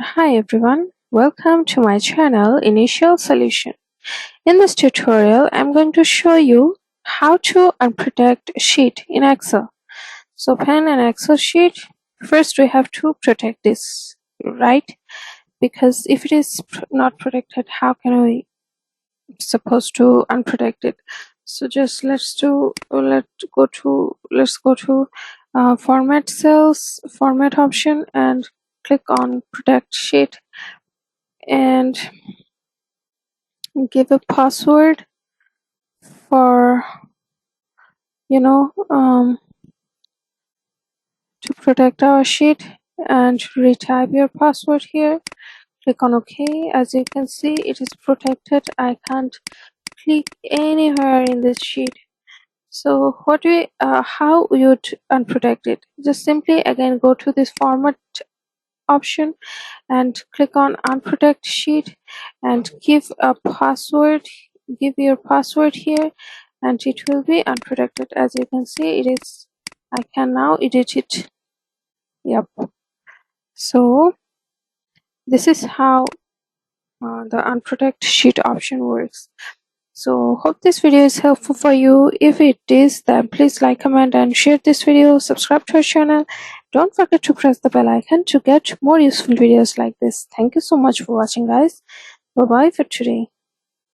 Hi everyone, welcome to my channel Initial Solution. In this tutorial, I'm going to show you how to unprotect a sheet in Excel. So open an Excel sheet. First we have to protect this, right? Because if it is not protected, how can we supposed to unprotect it? So just let's go to format cells, format option, and click on protect sheet and give a password for you know to protect our sheet, and retype your password here. Click on OK. As you can see, it is protected. I can't click anywhere in this sheet. So how you'd unprotect it? Just simply again go to this format option and click on unprotect sheet and give your password here, and it will be unprotected. As you can see, I can now edit it. Yep. So this is how the unprotect sheet option works. So hope this video is helpful for you. If it is, then please like, comment, and share this video. Subscribe to our channel. Don't forget to press the bell icon to get more useful videos like this. Thank you so much for watching, guys. Bye bye for today.